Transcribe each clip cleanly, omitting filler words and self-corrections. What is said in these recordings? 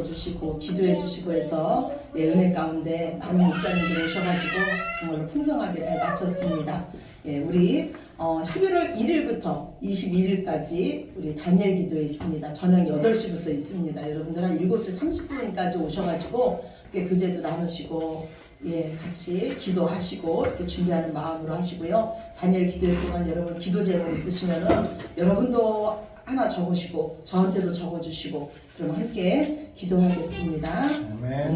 불러주시고 기도해 주시고 해서 예, 은혜 가운데 많은 목사님들 오셔가지고 정말로 풍성하게 잘 마쳤습니다. 예, 우리 11월 1일부터 21일까지 우리 다니엘 기도회 있습니다. 저녁 8시부터 있습니다. 여러분들 한 7시 30분까지 오셔가지고 교제도 나누시고 예, 같이 기도하시고 이렇게 준비하는 마음으로 하시고요. 다니엘 기도회 동안 여러분 기도 제목 있으시면은 여러분도 하나 적으시고 저한테도 적어주시고 그럼 함께 기도하겠습니다.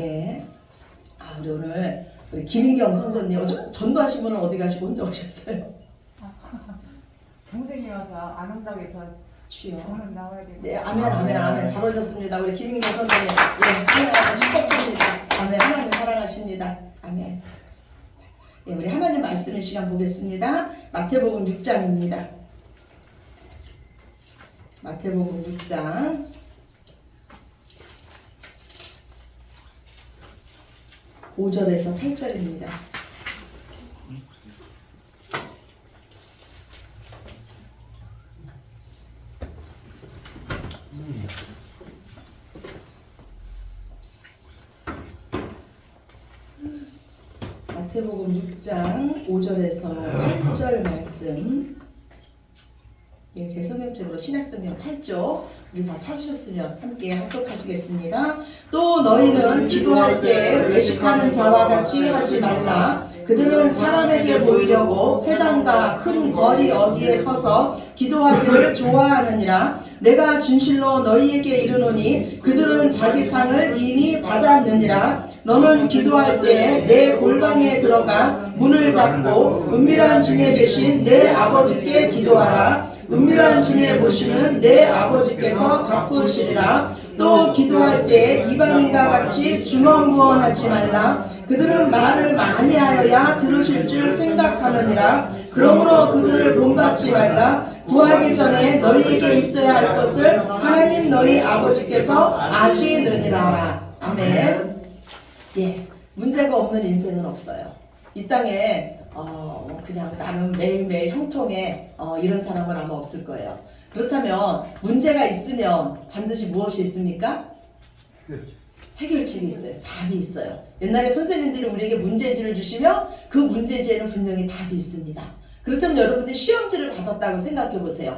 예. 우리 오늘 우리 김인경 성도님 전도하신 분은 어디 가시고 혼자 오셨어요? 동생이 와서 안 온다고 해서 주여. 저는 나와야 돼요. 네, 아멘, 아멘, 아멘. 잘 오셨습니다. 우리 김인경 선생님. 예, 사랑하고 축복합니다. 아멘. 하나님 사랑하십니다. 아멘. 예, 우리 하나님 말씀의 시간 보겠습니다. 마태복음 6장입니다. 마태복음 6장 5절에서 8절입니다. 마태복음 6장 5절에서 8절 말씀. 예, 제 성경책으로 신약성경 8조 우리 다 찾으셨으면 함께 합독하시겠습니다. 또 너희는 기도할 때 외식하는 자와 같이 하지 말라. 그들은 사람에게 보이려고 회당과 큰 거리 어디에 서서 기도하기를 좋아하느니라. 내가 진실로 너희에게 이르노니 그들은 자기 상을 이미 받았느니라. 너는 기도할 때 내 골방에 들어가 문을 닫고 은밀한 중에 계신 내 아버지께 기도하라. 은밀한 중에 보시는 내 아버지께서 갚으시리라. 또 기도할 때 이방인과 같이 주먹무언하지 말라. 그들은 말을 많이 하여야 들으실 줄 생각하느니라. 그러므로 그들을 본받지 말라. 구하기 전에 너희에게 있어야 할 것을 하나님 너희 아버지께서 아시느니라. 아멘. 예, 문제가 없는 인생은 없어요. 이 땅에 그냥 나는 매일매일 형통해 이런 사람은 아마 없을 거예요. 그렇다면 문제가 있으면 반드시 무엇이 있습니까? 해결책이 있어요. 답이 있어요. 옛날에 선생님들이 우리에게 문제지를 주시면 그 문제지에는 분명히 답이 있습니다. 그렇다면 여러분들이 시험지를 받았다고 생각해 보세요.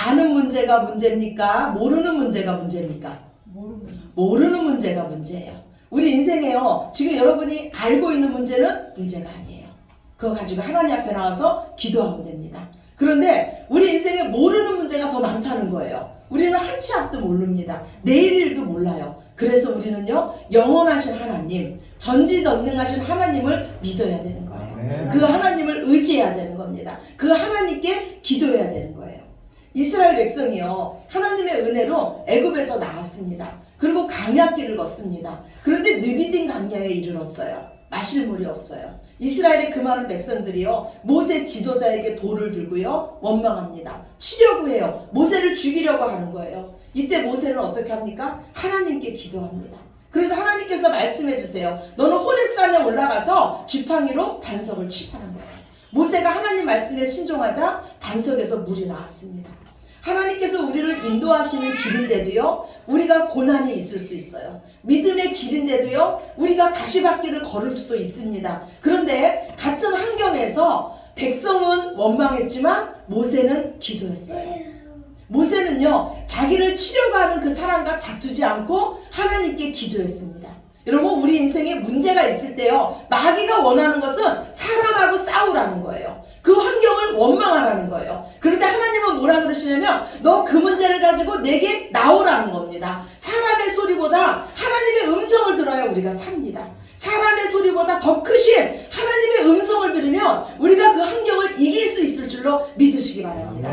아는 문제가 문제입니까? 모르는 문제가 문제입니까? 모르는 문제가 문제예요. 우리 인생에요. 지금 여러분이 알고 있는 문제는 문제가 아니에요. 그거 가지고 하나님 앞에 나와서 기도하면 됩니다. 그런데 우리 인생에 모르는 문제가 더 많다는 거예요. 우리는 한 치 앞도 모릅니다. 내일 일도 몰라요. 그래서 우리는요, 영원하신 하나님, 전지전능하신 하나님을 믿어야 되는 거예요. 그 하나님을 의지해야 되는 겁니다. 그 하나님께 기도해야 되는 거예요. 이스라엘 백성이요, 하나님의 은혜로 애굽에서 나왔습니다. 그리고 광야길을 걷습니다. 그런데 느비딘 광야에 이르렀어요. 마실 물이 없어요. 이스라엘의 그 많은 백성들이요, 모세 지도자에게 돌을 들고요 원망합니다. 치려고 해요. 모세를 죽이려고 하는 거예요. 이때 모세는 어떻게 합니까? 하나님께 기도합니다. 그래서 하나님께서 말씀해 주세요. 너는 호렙산에 올라가서 지팡이로 반석을 치라는 거예요. 모세가 하나님 말씀에 순종하자 반석에서 물이 나왔습니다. 하나님께서 우리를 인도하시는 길인데도요, 우리가 고난이 있을 수 있어요. 믿음의 길인데도요, 우리가 가시밭길을 걸을 수도 있습니다. 그런데 같은 환경에서 백성은 원망했지만 모세는 기도했어요. 모세는요, 자기를 치려고 하는 그 사람과 다투지 않고 하나님께 기도했습니다. 여러분, 우리 인생에 문제가 있을 때요, 마귀가 원하는 것은 사람하고 싸우라는 거예요. 그 환경을 원망하라는 거예요. 그런데 하나님은 뭐라 그러시냐면, 너 그 문제를 가지고 내게 나오라는 겁니다. 사람의 소리보다 하나님의 음성을 들어야 우리가 삽니다. 사람의 소리보다 더 크신 하나님의 음성을 들으면 우리가 그 환경을 이길 수 있을 줄로 믿으시기 바랍니다.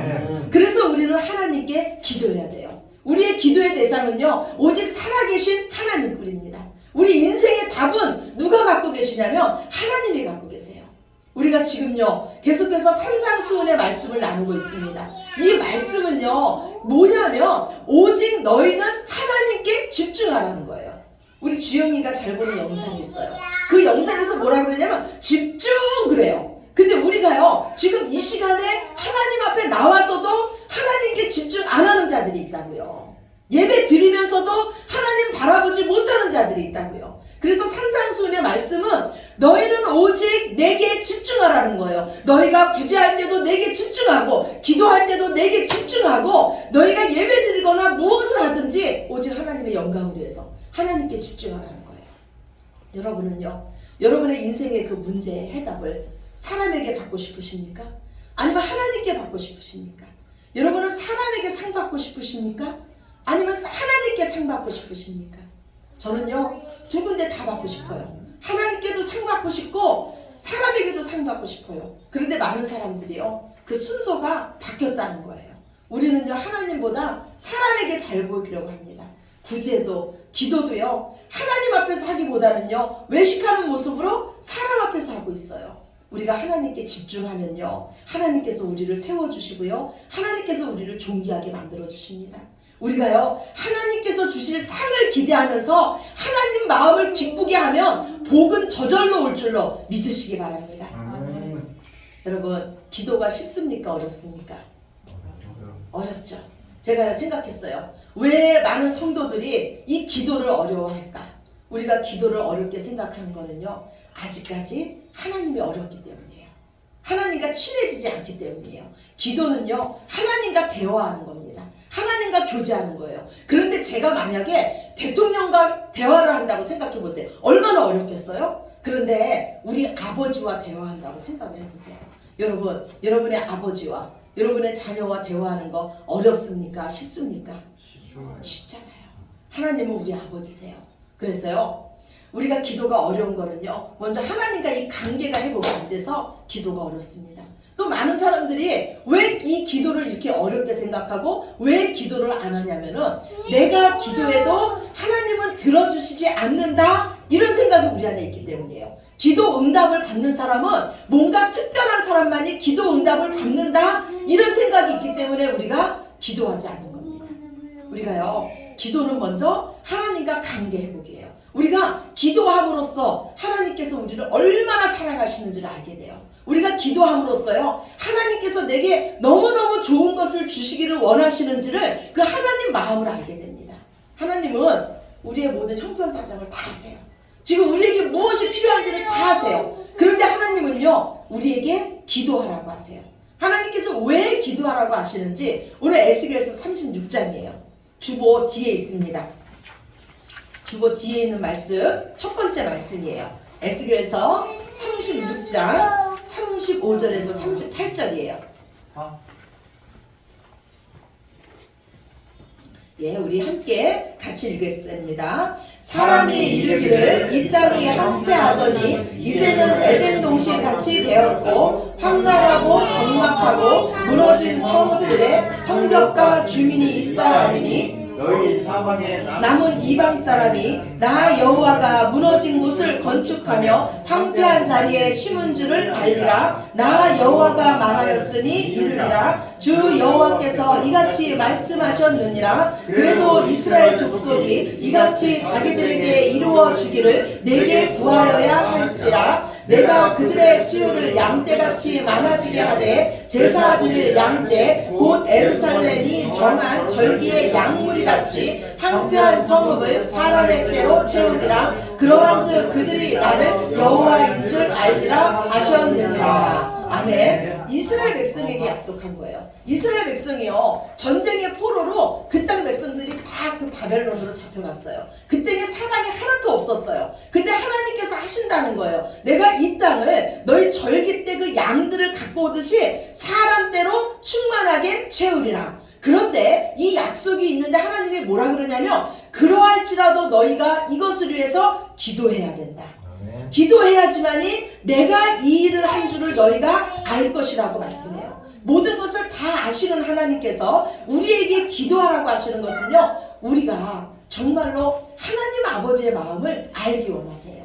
그래서 우리는 하나님께 기도해야 돼요. 우리의 기도의 대상은요, 오직 살아계신 하나님뿐입니다. 우리 인생의 답은 누가 갖고 계시냐면 하나님이 갖고 계세요. 우리가 지금요, 계속해서 산상수훈의 말씀을 나누고 있습니다. 이 말씀은요, 뭐냐면 오직 너희는 하나님께 집중하라는 거예요. 우리 주영이가 잘 보는 영상이 있어요. 그 영상에서 뭐라 그러냐면 집중 그래요. 근데 우리가요, 지금 이 시간에 하나님 앞에 나와서도 하나님께 집중 안 하는 자들이 있다고요. 예배 드리면서도 하나님 바라보지 못하는 자들이 있다고요. 그래서 산상수훈의 말씀은 너희는 오직 내게 집중하라는 거예요. 너희가 구제할 때도 내게 집중하고 기도할 때도 내게 집중하고 너희가 예배 드리거나 무엇을 하든지 오직 하나님의 영광을 위해서 하나님께 집중하라는 거예요. 여러분은요, 여러분의 인생의 그 문제의 해답을 사람에게 받고 싶으십니까? 아니면 하나님께 받고 싶으십니까? 여러분은 사람에게 상 받고 싶으십니까? 아니면 하나님께 상 받고 싶으십니까? 저는요, 두 군데 다 받고 싶어요. 하나님께도 상 받고 싶고 사람에게도 상 받고 싶어요. 그런데 많은 사람들이요, 그 순서가 바뀌었다는 거예요. 우리는요, 하나님보다 사람에게 잘 보이려고 합니다. 구제도 기도도요, 하나님 앞에서 하기보다는요, 외식하는 모습으로 사람 앞에서 하고 있어요. 우리가 하나님께 집중하면요, 하나님께서 우리를 세워주시고요, 하나님께서 우리를 존귀하게 만들어주십니다. 우리가요, 하나님께서 주실 상을 기대하면서 하나님 마음을 기쁘게 하면 복은 저절로 올 줄로 믿으시기 바랍니다. 여러분, 기도가 쉽습니까? 어렵습니까? 어렵죠. 제가 생각했어요. 왜 많은 성도들이 이 기도를 어려워할까? 우리가 기도를 어렵게 생각하는 거는요, 아직까지 하나님이 어렵기 때문이에요. 하나님과 친해지지 않기 때문이에요. 기도는요, 하나님과 대화하는 겁니다. 하나님과 교제하는 거예요. 그런데 제가 만약에 대통령과 대화를 한다고 생각해 보세요. 얼마나 어렵겠어요? 그런데 우리 아버지와 대화한다고 생각을 해보세요. 여러분, 여러분의 아버지와 여러분의 자녀와 대화하는 거 어렵습니까? 쉽습니까? 쉽잖아요. 하나님은 우리 아버지세요. 그래서요, 우리가 기도가 어려운 거는요, 먼저 하나님과 이 관계가 회복이 안 돼서 기도가 어렵습니다. 또 많은 사람들이 왜 이 기도를 이렇게 어렵게 생각하고 왜 기도를 안 하냐면은 내가 기도해도 하나님은 들어주시지 않는다, 이런 생각이 우리 안에 있기 때문이에요. 기도 응답을 받는 사람은 뭔가 특별한 사람만이 기도 응답을 받는다, 이런 생각이 있기 때문에 우리가 기도하지 않는 겁니다. 우리가요, 기도는 먼저 하나님과 관계 회복이에요. 우리가 기도함으로써 하나님께서 우리를 얼마나 사랑하시는지를 알게 돼요. 우리가 기도함으로써요, 하나님께서 내게 너무너무 좋은 것을 주시기를 원하시는지를 그 하나님 마음을 알게 됩니다. 하나님은 우리의 모든 형편사정을 다 아세요. 지금 우리에게 무엇이 필요한지를 다 아세요. 그런데 하나님은요, 우리에게 기도하라고 하세요. 하나님께서 왜 기도하라고 하시는지 오늘 에스겔서 36장이에요. 주보 뒤에 있습니다. 주보 뒤에 있는 말씀, 첫 번째 말씀이에요. 에스겔서 36장 35절에서 38절이에요. 예, 우리 함께 같이 읽겠습니다. 사람이 이르기를 이 땅이 황폐하더니 이제는 에덴 동시 같이 되었고 황량하고 적막하고 무너진 성읍들에 성벽과 주민이 있다 하니 너희 사방에 남은 이방 사람이 나 여호와가 무너진 곳을 건축하며 황폐한 자리에 심은 줄을 알리라. 나 여호와가 말하였으니 이르리라. 주 여호와께서 이같이 말씀하셨느니라. 그래도 이스라엘 족속이 이같이 자기들에게 이루어 주기를 내게 구하여야 할지라. 내가 그들의 수요를 양떼같이 많아지게 하되 제사 드릴 양떼 곧 예루살렘이 정한 절기의 양무리 같이 황폐한 성읍을 사람의 떼로 채우리라. 그러한즉 그들이 나를 여호와인 줄 알리라 하셨느니라. 아멘. 이스라엘 백성에게 약속한 거예요. 이스라엘 백성이요, 전쟁의 포로로 그 땅 백성들이 다 그 바벨론으로 잡혀갔어요. 그때는 사람이 하나도 없었어요. 근데 하나님께서 하신다는 거예요. 내가 이 땅을 너희 절기 때 그 양들을 갖고 오듯이 사람 떼로 충만하게 채우리라. 그런데 이 약속이 있는데 하나님이 뭐라 그러냐면 그러할지라도 너희가 이것을 위해서 기도해야 된다. 기도해야지만이 내가 이 일을 한 줄을 너희가 알 것이라고 말씀해요. 모든 것을 다 아시는 하나님께서 우리에게 기도하라고 하시는 것은요, 우리가 정말로 하나님 아버지의 마음을 알기 원하세요.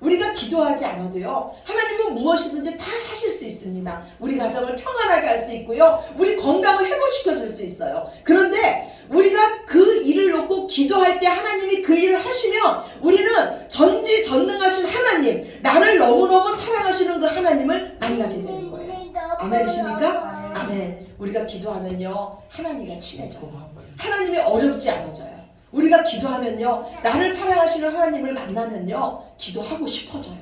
우리가 기도하지 않아도요, 하나님은 무엇이든지 다 하실 수 있습니다. 우리 가정을 평안하게 할 수 있고요, 우리 건강을 회복시켜 줄 수 있어요. 그런데 우리가 그 일을 놓고 기도할 때 하나님이 그 일을 하시면 우리는 전지전능하신 하나님, 나를 너무너무 사랑하시는 그 하나님을 만나게 되는 거예요. 아멘이십니까? 아멘. 우리가 기도하면요 하나님과 친해져요. 하나님이 어렵지 않아져요. 우리가 기도하면요 나를 사랑하시는 하나님을 만나면요 기도하고 싶어져요.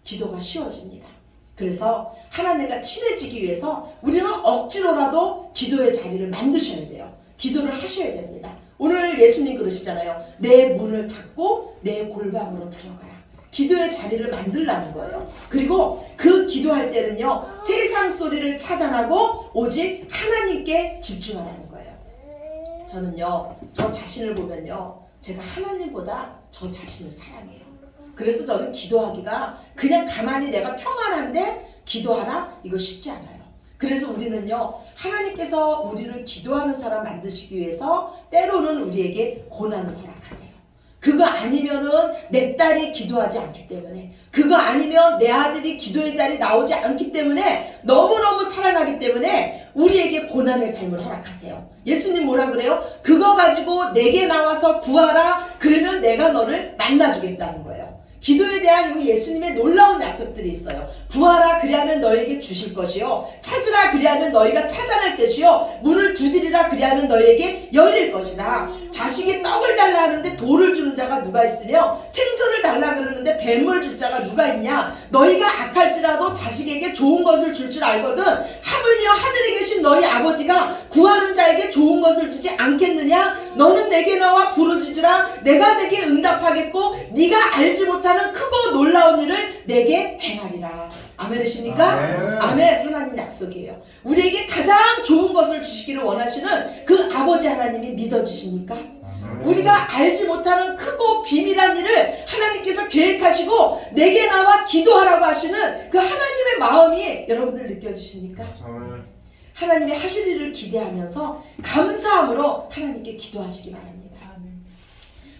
기도가 쉬워집니다. 그래서 하나님과 친해지기 위해서 우리는 억지로라도 기도의 자리를 만드셔야 돼요. 기도를 하셔야 됩니다. 오늘 예수님 그러시잖아요. 내 문을 닫고 내 골방으로 들어가라. 기도의 자리를 만들라는 거예요. 그리고 그 기도할 때는요 세상 소리를 차단하고 오직 하나님께 집중하라는 거예요. 저는요 저 자신을 보면요 제가 하나님보다 저 자신을 사랑해요. 그래서 저는 기도하기가 그냥 가만히 내가 평안한데 기도하라 이거 쉽지 않아요. 그래서 우리는요 하나님께서 우리를 기도하는 사람 만드시기 위해서 때로는 우리에게 고난을 허락하세요. 그거 아니면은 내 딸이 기도하지 않기 때문에, 그거 아니면 내 아들이 기도의 자리에 나오지 않기 때문에, 너무너무 사랑하기 때문에 우리에게 고난의 삶을 허락하세요. 예수님 뭐라 그래요? 그거 가지고 내게 나와서 구하라. 그러면 내가 너를 만나주겠다는 거예요. 기도에 대한 예수님의 놀라운 약속들이 있어요. 구하라 그리하면 너에게 주실 것이요, 찾으라 그리하면 너희가 찾아낼 것이요, 문을 두드리라 그리하면 너에게 열릴 것이다. 자식이 떡을 달라 하는데 돌을 주는 자가 누가 있으며 생선을 달라 그러는데 뱀을 줄 자가 누가 있냐. 너희가 악할지라도 자식에게 좋은 것을 줄 줄 알거든 하물며 하늘에 계신 너희 아버지가 구하는 자에게 좋은 것을 주지 않겠느냐. 너는 내게 나와 부르짖으라 내가 내게 응답하겠고 네가 알지 못하는 크고 놀라운 일을 내게 행하리라. 아멘이십니까? 아멘. 하나님 약속이에요. 우리에게 가장 좋은 것을 주시기를 원하시는 그 아버지 하나님이 믿어지십니까? 우리가 알지 못하는 크고 비밀한 일을 하나님께서 계획하시고 내게 나와 기도하라고 하시는 그 하나님의 마음이 여러분들 느껴지십니까? 하나님이 하실 일을 기대하면서 감사함으로 하나님께 기도하시기 바랍니다.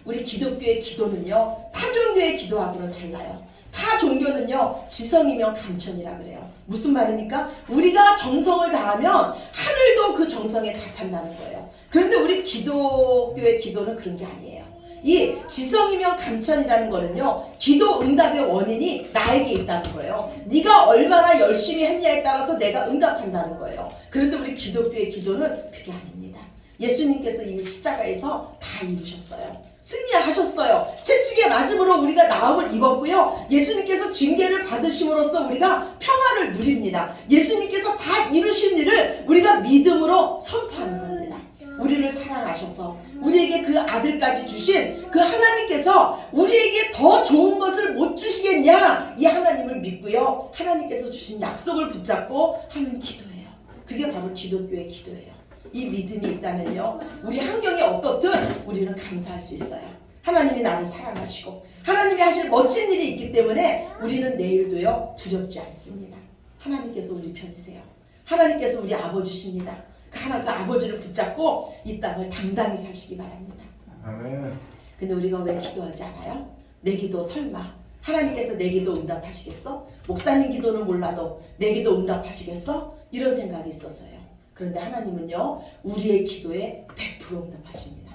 우리 기독교의 기도는요 타 종교의 기도하고는 달라요. 타 종교는요 지성이면 감천이라 그래요. 무슨 말입니까? 우리가 정성을 다하면 하늘도 그 정성에 답한다는 거예요. 그런데 우리 기독교의 기도는 그런 게 아니에요. 이 지성이면 감천이라는 거는요 기도 응답의 원인이 나에게 있다는 거예요. 네가 얼마나 열심히 했냐에 따라서 내가 응답한다는 거예요. 그런데 우리 기독교의 기도는 그게 아닙니다. 예수님께서 이미 십자가에서 다 이루셨어요. 승리하셨어요. 채찍에 맞음으로 우리가 나음을 입었고요. 예수님께서 징계를 받으심으로써 우리가 평안을 누립니다. 예수님께서 다 이루신 일을 우리가 믿음으로 선포하는 겁니다. 우리를 사랑하셔서 우리에게 그 아들까지 주신 그 하나님께서 우리에게 더 좋은 것을 못 주시겠냐, 이 하나님을 믿고요 하나님께서 주신 약속을 붙잡고 하는 기도예요. 그게 바로 기독교의 기도예요. 이 믿음이 있다면요 우리 환경이 어떻든 우리는 감사할 수 있어요. 하나님이 나를 사랑하시고 하나님이 하실 멋진 일이 있기 때문에 우리는 내일도요 두렵지 않습니다. 하나님께서 우리 편이세요. 하나님께서 우리 아버지십니다. 그 아버지를 붙잡고 이 땅을 당당히 사시기 바랍니다. 아멘. 근데 우리가 왜 기도하지 않아요? 내 기도 설마 하나님께서 내 기도 응답하시겠어? 목사님 기도는 몰라도 내 기도 응답하시겠어? 이런 생각이 있어서요. 그런데 하나님은요 우리의 기도에 100% 응답하십니다.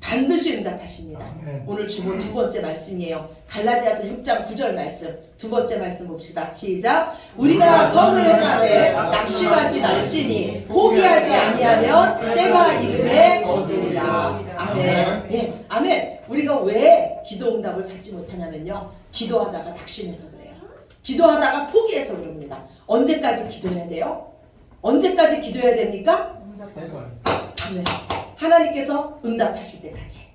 반드시 응답하십니다. 아멘. 오늘 주보 두 번째 말씀이에요. 갈라디아서 6장 9절 말씀, 두 번째 말씀 봅시다. 시작. 우리가 선을 행하되 낙심하지 말지니 포기하지 아니하면 때가 이름에 거두리라. 아멘. 예, 아멘. 우리가 왜 기도 응답을 받지 못하냐면요 기도하다가 낙심해서 그래요. 기도하다가 포기해서 그럽니다. 언제까지 기도해야 돼요? 언제까지 기도해야 됩니까? 네. 하나님께서 응답하실 때까지.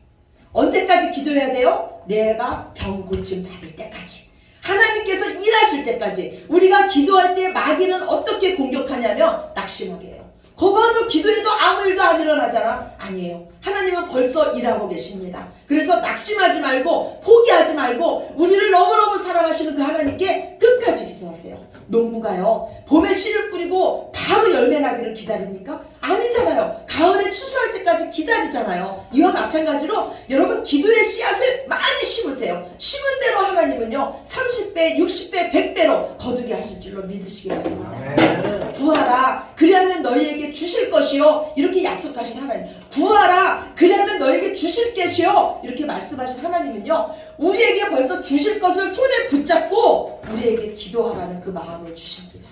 언제까지 기도해야 돼요? 내가 병 고침 받을 때까지. 하나님께서 일하실 때까지. 우리가 기도할 때 마귀는 어떻게 공격하냐면 낙심하게 해요. 거봐도 기도해도 아무 일도 안 일어나잖아. 아니에요. 하나님은 벌써 일하고 계십니다. 그래서 낙심하지 말고 포기하지 말고 우리를 너무너무 사랑하시는 그 하나님께 끝까지 기도하세요. 농부가요 봄에 씨를 뿌리고 바로 열매 나기를 기다립니까? 아니잖아요. 가을에 추수할 때까지 기다리잖아요. 이와 마찬가지로 여러분 기도의 씨앗을 많이 심으세요. 심은 대로 하나님은요 30배, 60배, 100배로 거두게 하실 줄로 믿으시기 바랍니다. 구하라 그리하면 너희에게 주실 것이요, 이렇게 약속하신 하나님. 구하라 그리하면 너희에게 주실 것이요, 이렇게 말씀하신 하나님은요 우리에게 벌써 주실 것을 손에 붙잡고 우리에게 기도하라는 그 마음을 주십니다.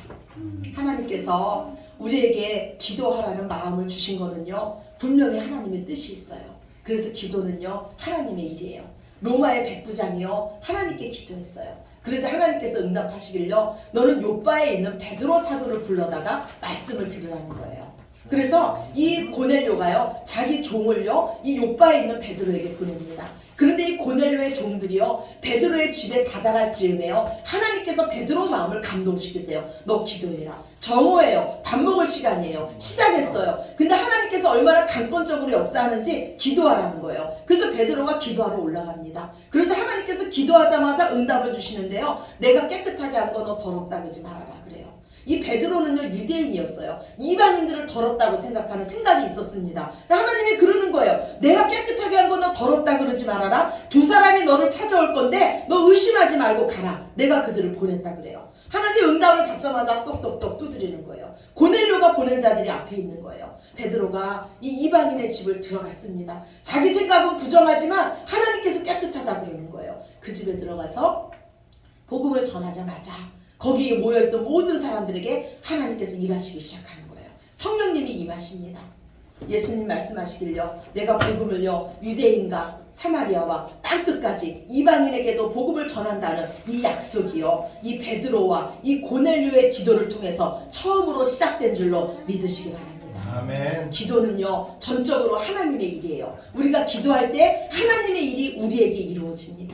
하나님께서 우리에게 기도하라는 마음을 주신 거는요, 분명히 하나님의 뜻이 있어요. 그래서 기도는요, 하나님의 일이에요. 로마의 백부장이요, 하나님께 기도했어요. 그래서 하나님께서 응답하시길요, 너는 요바에 있는 베드로 사도를 불러다가 말씀을 들으라는 거예요. 그래서 이 고넬료가요, 자기 종을요, 이 요바에 있는 베드로에게 보냅니다. 그런데 이 고넬료의 종들이요, 베드로의 집에 다다를 즈음에요, 하나님께서 베드로 마음을 감동시키세요. 너 기도해라. 정오예요. 밥 먹을 시간이에요. 시작했어요. 근데 하나님께서 얼마나 강권적으로 역사하는지 기도하라는 거예요. 그래서 베드로가 기도하러 올라갑니다. 그래서 하나님께서 기도하자마자 응답을 주시는데요, 내가 깨끗하게 한 거 너 더럽다 그러지 말아라 그래요. 이 베드로는요, 유대인이었어요. 이방인들을 더럽다고 생각하는 생각이 있었습니다. 하나님이 그러는 거예요. 내가 깨끗하게 한 거 너 더럽다 그러지 말아라. 두 사람이 너를 찾아올 건데 너 의심하지 말고 가라. 내가 그들을 보냈다 그래요. 하나님 응답을 받자마자 똑똑똑 두드리는 거예요. 고넬료가 보낸 자들이 앞에 있는 거예요. 베드로가 이 이방인의 집을 들어갔습니다. 자기 생각은 부정하지만 하나님께서 깨끗하다 그러는 거예요. 그 집에 들어가서 복음을 전하자마자 거기에 모여있던 모든 사람들에게 하나님께서 일하시기 시작하는 거예요. 성령님이 임하십니다. 예수님 말씀하시길요, 내가 복음을요, 유대인과 사마리아와 땅끝까지 이방인에게도 복음을 전한다는 이 약속이요, 이 베드로와 이 고넬료의 기도를 통해서 처음으로 시작된 줄로 믿으시기 바랍니다. 아멘. 기도는요, 전적으로 하나님의 일이에요. 우리가 기도할 때 하나님의 일이 우리에게 이루어집니다.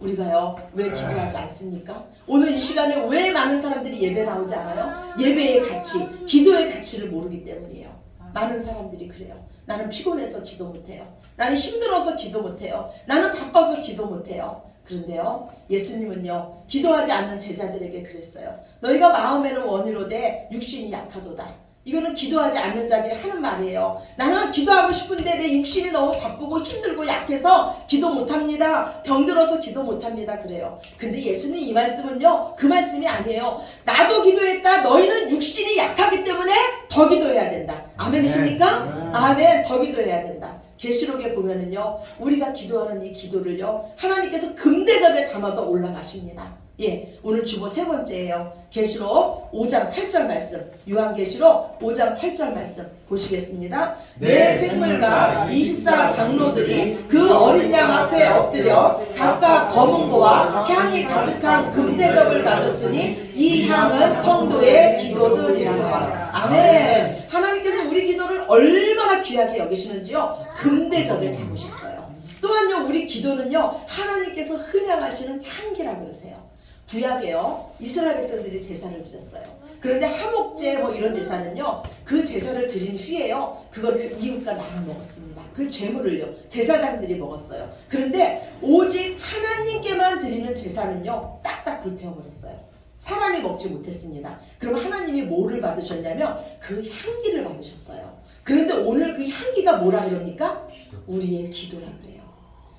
우리가요, 왜 기도하지 않습니까? 오늘 이 시간에 왜 많은 사람들이 예배 나오지 않아요? 예배의 가치, 기도의 가치를 모르기 때문이에요. 많은 사람들이 그래요. 나는 피곤해서 기도 못해요. 나는 힘들어서 기도 못해요. 나는 바빠서 기도 못해요. 그런데요, 예수님은요, 기도하지 않는 제자들에게 그랬어요. 너희가 마음에는 원이로되 육신이 약하도다. 이거는 기도하지 않는 자들이 하는 말이에요. 나는 기도하고 싶은데 내 육신이 너무 바쁘고 힘들고 약해서 기도 못합니다. 병들어서 기도 못합니다. 그래요. 근데 예수님 이 말씀은요, 그 말씀이 아니에요. 나도 기도했다. 너희는 육신이 약하기 때문에 더 기도해야 된다. 아멘이십니까? 아멘. 더 기도해야 된다. 계시록에 보면은요, 우리가 기도하는 이 기도를요, 하나님께서 금대접에 담아서 올라가십니다. 예, 오늘 주보 세 번째예요. 계시록 5장 8절 말씀, 요한계시록 5장 8절 말씀 보시겠습니다. 내 생물과 24 장로들이 그 어린 양 앞에 엎드려 각각 검은 고와 향이 가득한 금대접을 가졌으니 이 향은 성도의 기도들이라. 아멘. 하나님께서 우리 기도를 얼마나 귀하게 여기시는지요, 금대접에 담으셨어요. 또한요, 우리 기도는요, 하나님께서 흠양하시는 향기라 그러세요. 구약에요, 이스라엘 백성들이 제사를 드렸어요. 그런데 하목제 뭐 이런 제사는요, 그 제사를 드린 후에요, 그거를 이웃과 나눠 먹었습니다. 그 제물을요, 제사장들이 먹었어요. 그런데 오직 하나님께만 드리는 제사는요, 싹 다 불태워버렸어요. 사람이 먹지 못했습니다. 그럼 하나님이 뭐를 받으셨냐면 그 향기를 받으셨어요. 그런데 오늘 그 향기가 뭐라 그럽니까? 우리의 기도라 그래요.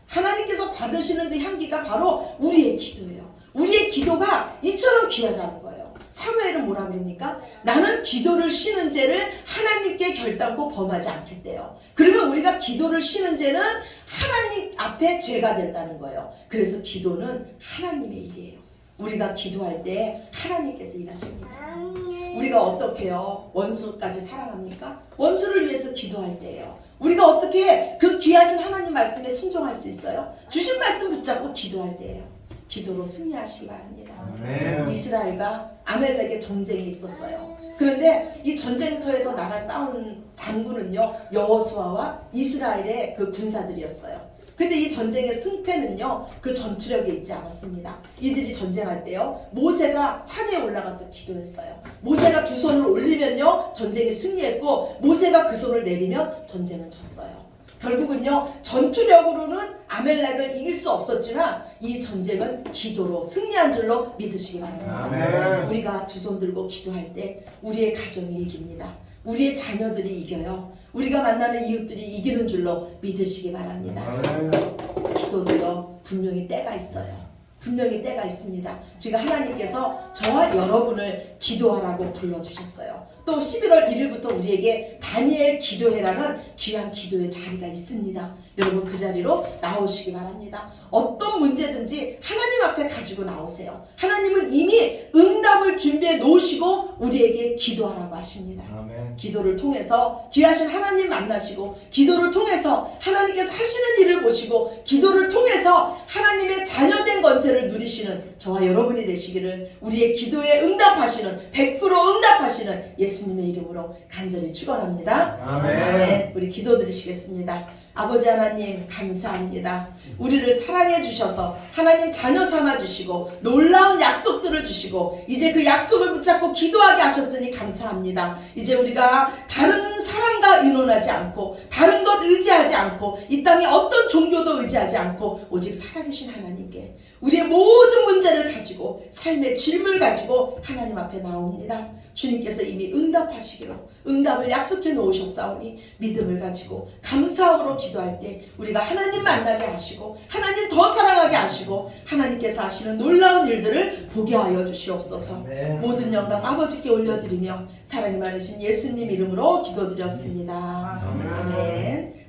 하나님께서 받으시는 그 향기가 바로 우리의 기도예요. 우리의 기도가 이처럼 귀하다는 거예요. 사무엘은 뭐라 그럽니까? 나는 기도를 쉬는 죄를 하나님께 결단코 범하지 않겠대요. 그러면 우리가 기도를 쉬는 죄는 하나님 앞에 죄가 된다는 거예요. 그래서 기도는 하나님의 일이에요. 우리가 기도할 때 하나님께서 일하십니다. 우리가 어떻게 해요? 원수까지 사랑합니까? 원수를 위해서 기도할 때예요. 우리가 어떻게 그 귀하신 하나님 말씀에 순종할 수 있어요? 주신 말씀 붙잡고 기도할 때예요. 기도로 승리하시기 바랍니다. 아멘. 이스라엘과 아멜렉의 전쟁이 있었어요. 그런데 이 전쟁터에서 나가 싸운 장군은요, 여호수아와 이스라엘의 그 군사들이었어요. 근데 이 전쟁의 승패는요, 그 전투력에 있지 않았습니다. 이들이 전쟁할 때요, 모세가 산에 올라가서 기도했어요. 모세가 두 손을 올리면요, 전쟁이 승리했고, 모세가 그 손을 내리면 전쟁은 졌어요. 결국은요, 전투력으로는 아멜렉을 이길 수 없었지만 이 전쟁은 기도로 승리한 줄로 믿으시기 바랍니다. 아멘. 우리가 두 손 들고 기도할 때 우리의 가정이 이깁니다. 우리의 자녀들이 이겨요. 우리가 만나는 이웃들이 이기는 줄로 믿으시기 바랍니다. 아멘. 기도도요, 분명히 때가 있어요. 분명히 때가 있습니다. 지금 하나님께서 저와 여러분을 기도하라고 불러주셨어요. 또 11월 1일부터 우리에게 다니엘 기도회라는 귀한 기도의 자리가 있습니다. 여러분 그 자리로 나오시기 바랍니다. 어떤 문제든지 하나님 앞에 가지고 나오세요. 하나님은 이미 응답을 준비해 놓으시고 우리에게 기도하라고 하십니다. 아멘. 기도를 통해서 귀하신 하나님 만나시고 기도를 통해서 하나님께서 하시는 일을 보시고 기도를 통해서 하나님의 자녀된 권세를 누리시는 저와 여러분이 되시기를 우리의 기도에 응답하시는 100% 응답하시는 예수님의 이름으로 간절히 축원합니다. 아멘. 우리 기도 드리시겠습니다. 아버지 하나님 감사합니다. 우리를 사랑해 주셔서 하나님 자녀 삼아 주시고 놀라운 약속들을 주시고 이제 그 약속을 붙잡고 기도하게 하셨으니 감사합니다. 이제 우리가 다른 사람과 의논하지 않고 다른 것 의지하지 않고 이 땅에 어떤 종교도 의지하지 않고 오직 살아계신 하나님께 우리의 모든 문제를 가지고 삶의 질문을 가지고 하나님 앞에 나옵니다. 주님께서 이미 응답하시기로 응답을 약속해 놓으셨사오니 믿음을 가지고 감사함으로 기도할 때 우리가 하나님 만나게 하시고 하나님 더 사랑하게 하시고 하나님께서 하시는 놀라운 일들을 보게 하여 주시옵소서. 모든 영광 아버지께 올려드리며 사랑이 많으신 예수님 이름으로 기도드렸습니다. 아멘.